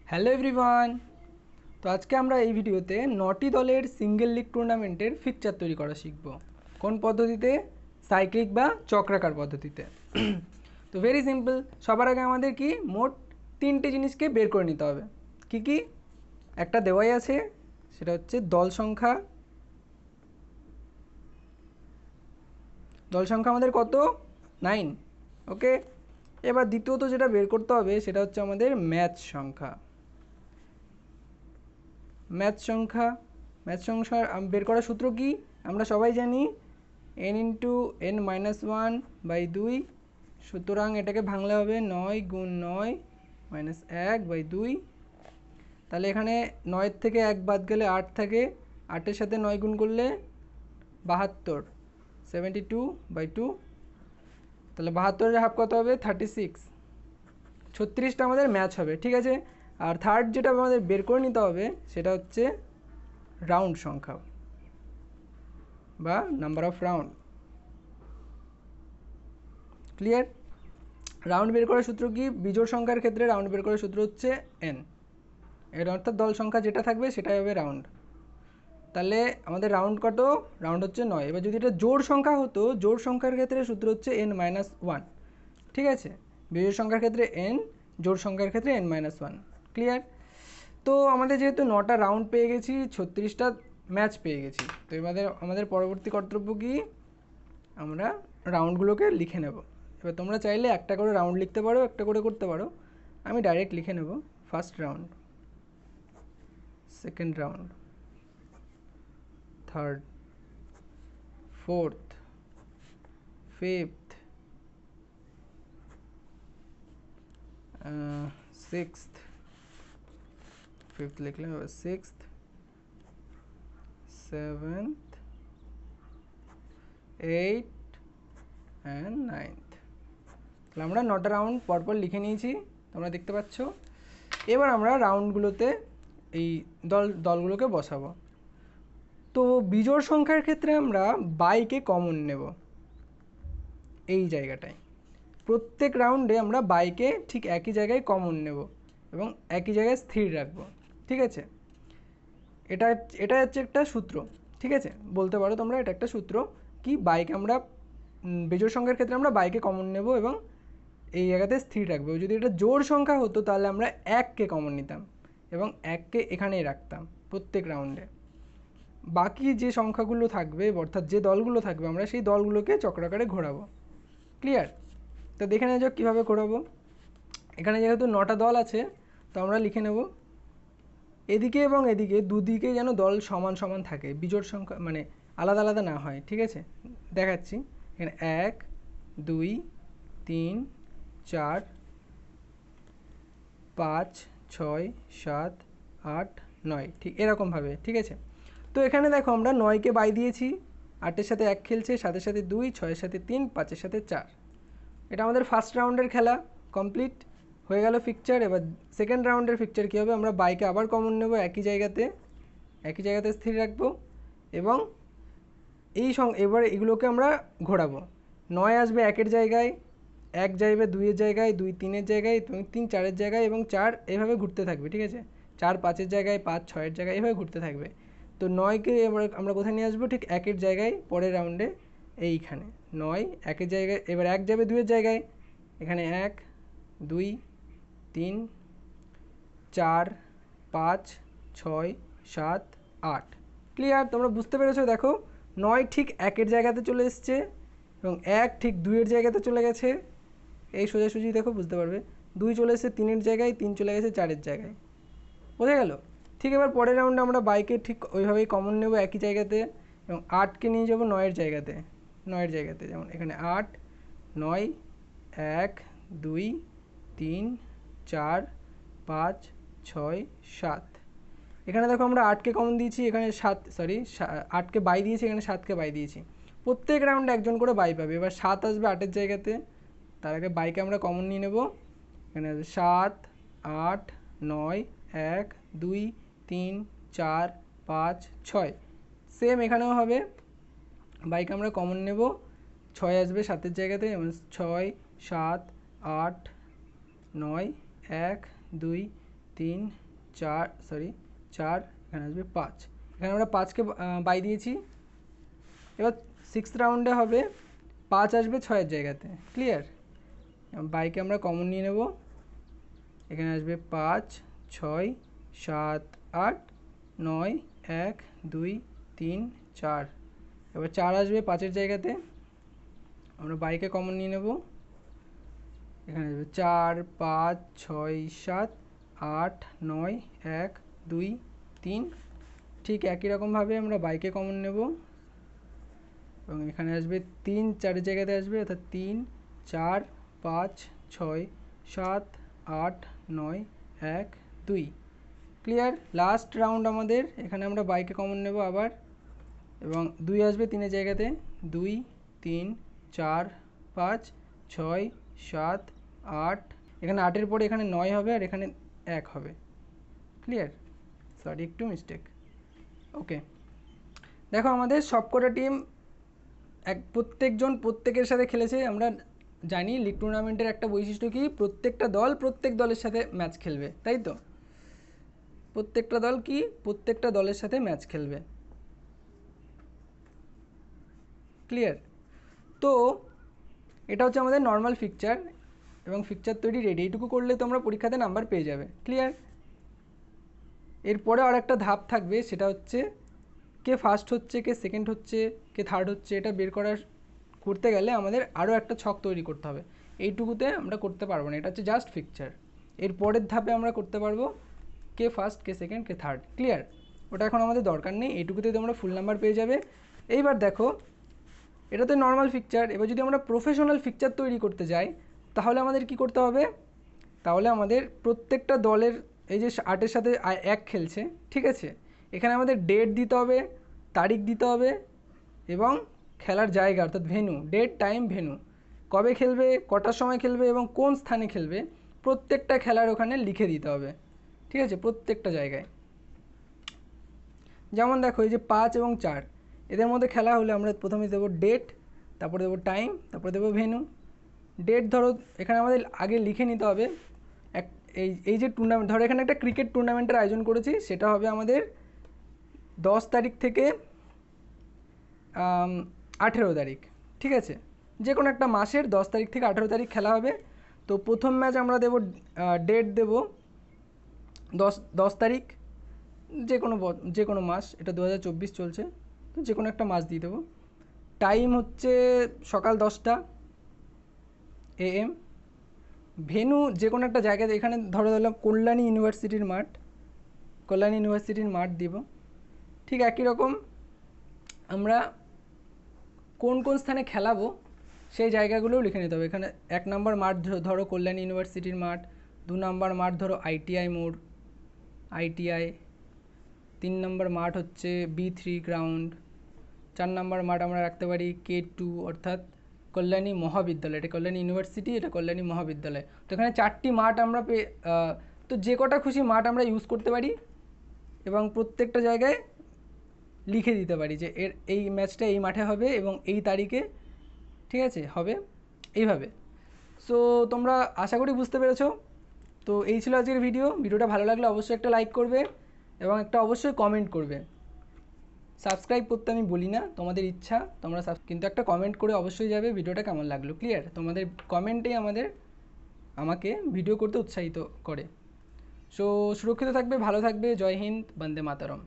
Hello everyone. তো আজকে আমরা এই ভিডিওতে 9টি দলের সিঙ্গেল লিগ টুর্নামেন্টের ফিকচার তৈরি করা শিখব। কোন পদ্ধতিতে? সাইক্লিক বা চক্রাকার পদ্ধতিতে। তো ভেরি সিম্পল। সবার আগে আমাদের কি মোট 3টে জিনিসকে বের করে নিতে হবে। কি কি? একটা দেওয়াই আছে, সেটা হচ্ছে দল সংখ্যা। দল সংখ্যা আমাদের কত? 9। ওকে। এবার দ্বিতীয়ত যেটা বের করতে হবে সেটা হচ্ছে আমাদের ম্যাচ সংখ্যা। ম্যাচ সংখ্যা বের করার সূত্র কি আমরা সবাই জানি, n ইন্টু n মাইনাস 1/2। সুতরাং এটাকে ভাঙলে হবে 9 গুণ 9 মাইনাস 1/2। তাহলে এখানে 9 থেকে 1 বাদ গেলে 8 থাকে, 8-এর সাথে 9 গুণ করলে 72, 72/2। তাহলে 72-এর হাফ কত হবে? 36। 36টা আমাদের ম্যাচ হবে, ঠিক আছে। আর থার্ড যেটা আমাদের বের করে নিতে হবে সেটা হচ্ছে রাউন্ড সংখ্যা বা number of round. Clear? Round বের করার সূত্র কি? বিজোড় সংখ্যার ক্ষেত্রে রাউন্ড বের করার সূত্র হচ্ছে n। এর অর্থাৎ দল সংখ্যা যেটা থাকবে সেটাই হবে রাউন্ড। তাহলে আমাদের রাউন্ড কত? রাউন্ড হচ্ছে 9। এবার যদি এটা জোড় সংখ্যা হতো, জোড় সংখ্যার ক্ষেত্রে সূত্র হচ্ছে n-1। ঠিক আছে, বিজোড় সংখ্যার ক্ষেত্রে n, জোড় সংখ্যার ক্ষেত্রে n-1। ক্লিয়ার? তো আমাদের যেহেতু 9টা রাউন্ড পেয়ে গেছি, 36টা ম্যাচ পেয়ে গেছি, তো আমাদের পরবর্তী কর্তব্য কি? আমরা রাউন্ডগুলোকে লিখে নেব। এবার তোমরা চাইলে একটা করে রাউন্ড লিখতে পারো, একটা করে করতে পারো। আমি ডাইরেক্ট লিখে নেব। First round, second round, third, fourth, fifth, sixth. Fifth লিখলাম, এবার sixth, seventh, eight and ninth. তাহলে আমরা 9টা রাউন্ড পরপর লিখে নিয়েছি, তোমরা দেখতে পাচ্ছ। এবার আমরা রাউন্ডগুলোতে এই দলগুলোকে বসাবো। তো বিজোড় সংখ্যার ক্ষেত্রে আমরা বাইকে কমন নেব এই জায়গাটায়। প্রত্যেক রাউন্ডে আমরা বাইকে ঠিক একই জায়গায় কমন নেব এবং একই জায়গায় স্থির রাখবো, ঠিক আছে। এটা এটা হচ্ছে একটা সূত্র, ঠিক আছে, বলতে পারো তোমরা এটা একটা সূত্র। কি? বাইক আমরা বিজোড় সংখ্যার ক্ষেত্রে আমরা বাইকে কমন নেব এবং এই জায়গাতে স্থির রাখবো। যদি এটা জোড় সংখ্যা হতো তাহলে আমরা 1কে কমন নিতাম এবং 1কে এখানেই রাখতাম প্রত্যেক রাউন্ডে। বাকি যে সংখ্যাগুলো থাকবে অর্থাৎ যে দলগুলো থাকবে আমরা সেই দলগুলোকে চক্রাকারে ঘোরাবো। ক্লিয়ার? তো দেখে নেওয়া যাক কীভাবে ঘোরাবো। এখানে যেহেতু 9টা দল আছে, তো আমরা লিখে নেব এদিকে এবং এদিকে দুদিকে যেন দল সমান সমান থাকে, বিজোড় সংখ্যা মানে আলাদা আলাদা না হয়, ঠিক আছে। দেখাচ্ছি। এখানে 1, 2, 3, 4, 5, 6, 7, 8, 9, ঠিক এরকমভাবে, ঠিক আছে। তো এখানে দেখো আমরা 9কে বাই দিয়েছি, 8-এর সাথে 1 খেলছে, 7-এর সাথে 2, 6-এর সাথে 3, 5-এর সাথে 4। এটা আমাদের ফার্স্ট রাউন্ডের খেলা কমপ্লিট হয়ে গেল পিকচার। এবার সেকেন্ড রাউন্ডের পিকচার কী হবে? আমরা বাইকে আবার কমন নেব, একই জায়গাতে স্থির রাখবো এবং এবার এগুলোকে আমরা ঘোরাবো। 9 আসবে 1-এর জায়গায়, 1 যাইবে 2-এর জায়গায়, 2 3-এর জায়গায়, 3 4-এর জায়গায় এবং 4 এভাবে ঘুরতে থাকবে, ঠিক আছে। 4 5-এর জায়গায়, 5 6-এর জায়গায়, এভাবে ঘুরতে থাকবে। তো 9কে এবার আমরা কোথায় নিয়ে আসবো? ঠিক 1-এর জায়গায় পরের রাউন্ডে এইখানে 9 1-এর জায়গায়। এবার 1 যাবে 2-এর জায়গায়, এখানে 1 2 3 4 5 6 7 8। ক্লিয়ার? তোমরা বুঝতে পেরেছো? দেখো 9 ঠিক 1-এর জায়গাতে চলে এসছে এবং 1 ঠিক 2-এর জায়গাতে চলে গেছে। এই সোজাসুজি দেখো, বুঝতে পারবে। 2 চলে এসেছে 3-এর জায়গায়, 3 চলে গেছে 4-এর জায়গায়। বোঝা গেল? ঠিক এবার পরের রাউন্ডে আমরা বাইকে ঠিক ওইভাবেই কমন নেব একই জায়গাতে এবং 8কে নিয়ে যাব 9-এর জায়গাতে। যেমন এখানে 8 9 1 2 3 4 5 6 7। এখানে দেখো আমরা 8কে কমন দিয়েছি, এখানে 8কে বাই দিয়েছি, এখানে 7কে বাই দিয়েছি। প্রত্যেক রাউন্ডে একজন করে বাই পাবে। এবার 7 আসবে 8-এর জায়গাতে, তার আগে বাইকে আমরা কমন নিয়ে নেব। এখানে 7 8 9 1 2 3 4 5 6। সেম এখানেও হবে, বাইক আমরা কমন নেব, 6 আসবে 7-এর জায়গাতে, এবং 6 7 8 9 1 2 3 4 সরি 4, এখানে আসবে 5। এখানে আমরা 5কে বাই দিয়েছি। এবার 6th রাউন্ডে হবে 5 আসবে 6-এর জায়গাতে। ক্লিয়ার? বাইকে আমরা কমন নিয়ে নেব। এখানে আসবে 5 6 7 8 9 1 2 3 4। এবার 4 আসবে 5-এর জায়গাতে, আমরা বাইকে কমন নিয়ে নেব। এখানে আসবে 4 5 6 7 8 9 1 2 3। ঠিক একই রকমভাবে আমরা বাইকে কমন নেব এবং এখানে আসবে 3 4-এর জায়গাতে আসবে, অর্থাৎ 3 4 5 6 7 8 9 1 2। ক্লিয়ার? লাস্ট রাউন্ড আমাদের, এখানে আমরা বাইকে কমন নেব আবার এবং 2 আসবে 3-এর জায়গাতে, 2 3 4 5 6 7 8। এখানে 8-এর পরে এখানে 9 হবে আর এখানে 1 হবে। ক্লিয়ার? সরি, একটু মিস্টেক। ওকে, দেখো আমাদের সবকটা টিম প্রত্যেকজন প্রত্যেকের সাথে খেলেছে। আমরা জানি লিগ টুর্নামেন্টের একটা বৈশিষ্ট্য কি, প্রত্যেকটা দল প্রত্যেক দলের সাথে ম্যাচ খেলবে, তাই তো? প্রত্যেকটা দল কি প্রত্যেকটা দলের সাথে ম্যাচ খেলবে। ক্লিয়ার? তো এটা হচ্ছে আমাদের নর্মাল ফিকচার এবং ফিকচার তৈরি রেডি। এইটুকু করলে তোমরা পরীক্ষাতে নাম্বার পেয়ে যাবে। ক্লিয়ার? এরপরে আর একটা ধাপ থাকবে, সেটা হচ্ছে কে ফার্স্ট হচ্ছে, কে সেকেন্ড হচ্ছে, কে থার্ড হচ্ছে। এটা বের করতে গেলে আমাদের আরও একটা ছক তৈরি করতে হবে। এইটুকুতে আমরা করতে পারবো না, এটা হচ্ছে জাস্ট ফিকচার। এর পরের ধাপে আমরা করতে পারবো কে ফার্স্ট, কে সেকেন্ড, কে থার্ড। ক্লিয়ার? ওটা এখন আমাদের দরকার নেই, এইটুকুতে তোমরা ফুল নাম্বার পেয়ে যাবে। এইবার দেখো, এটা তো নর্মাল ফিকচার। এবার যদি আমরা প্রফেশনাল ফিকচার তৈরি করতে যাই, তাহলে আমাদের কি করতে হবে? তাহলে আমাদের প্রত্যেকটা দলের, এই যে 8-এর সাথে 1 খেলছে, ঠিক আছে, এখানে আমাদের ডেট দিতে হবে, তারিখ দিতে হবে এবং খেলার জায়গা অর্থাৎ ভেন্যু, ডেট টাইম ভেন্যু, কবে খেলবে, কটার সময় খেলবে এবং কোন স্থানে খেলবে, প্রত্যেকটা খেলার ওখানে লিখে দিতে হবে। ঠিক আছে, প্রত্যেকটা জায়গায়। যেমন দেখো, এই যে 5 এবং 4 এদের মধ্যে খেলা হলে আমরা প্রথমে দেবো ডেট, তারপরে দেবো টাইম, তারপরে দেবো ভেন্যু। ডেট ধরো এখানে আমাদের আগে লিখে নিতে হবে। এই যে টুর্নামেন্ট, ধরো এখানে একটা ক্রিকেট টুর্নামেন্টের আয়োজন করেছি, সেটা হবে আমাদের 10 তারিখ থেকে 18 তারিখ। ঠিক আছে, যে কোনো একটা মাসের 10 তারিখ থেকে 18 তারিখ খেলা হবে। তো প্রথম ম্যাচ আমরা দেবো, ডেট দেবো 10 তারিখ, যে কোনো মাস, এটা 2024 চলছে, তো যে কোনো একটা মাস দিয়ে দেবো। টাইম হচ্ছে সকাল 10টা AM। ভেন্যু যে কোনো একটা জায়গাতে, এখানে ধরলাম কল্যাণী ইউনিভার্সিটির মাঠ দিব। ঠিক একই রকম আমরা কোন কোন স্থানে খেলাবো সেই জায়গাগুলোও লিখে নিতে হবে। এখানে 1 নম্বর মাঠ ধরো কল্যাণী ইউনিভার্সিটির মাঠ, 2 নম্বর মাঠ ধরো ITI মোড়, ITI। 3 নম্বর মাঠ হচ্ছে B3 গ্রাউন্ড। 4 নম্বর মাঠ আমরা রাখতে পারি K2 অর্থাৎ কল্যাণী মহাবিদ্যালয়। এটা কল্যাণী ইউনিভার্সিটি, এটা কল্যাণী মহাবিদ্যালয়। তো এখানে 4টি মাঠ আমরা তো যে কটা খুশি মাঠ আমরা ইউজ করতে পারি এবং প্রত্যেকটা জায়গায় লিখে দিতে পারি যে এই ম্যাচটা এই মাঠে হবে এবং এই তারিখে, ঠিক আছে, হবে এইভাবে। সো তোমরা আশা করি বুঝতে পেরেছো। তো এই ছিল আজকের ভিডিওটা ভালো লাগলে অবশ্যই একটা লাইক করবে এবং একটা অবশ্যই কমেন্ট করবে। সাবস্ক্রাইব করতে আমি বলি না, তোমাদের ইচ্ছা, তোমরা কিন্তু একটা কমেন্ট করে অবশ্যই যাবে ভিডিওটা কেমন লাগলো। ক্লিয়ার? তোমাদের কমেন্টেই আমাকে ভিডিও করতে উৎসাহিত করে। সো সুরক্ষিত থাকবে, ভালো থাকবে। জয় হিন্দ, বন্দে মাতরম।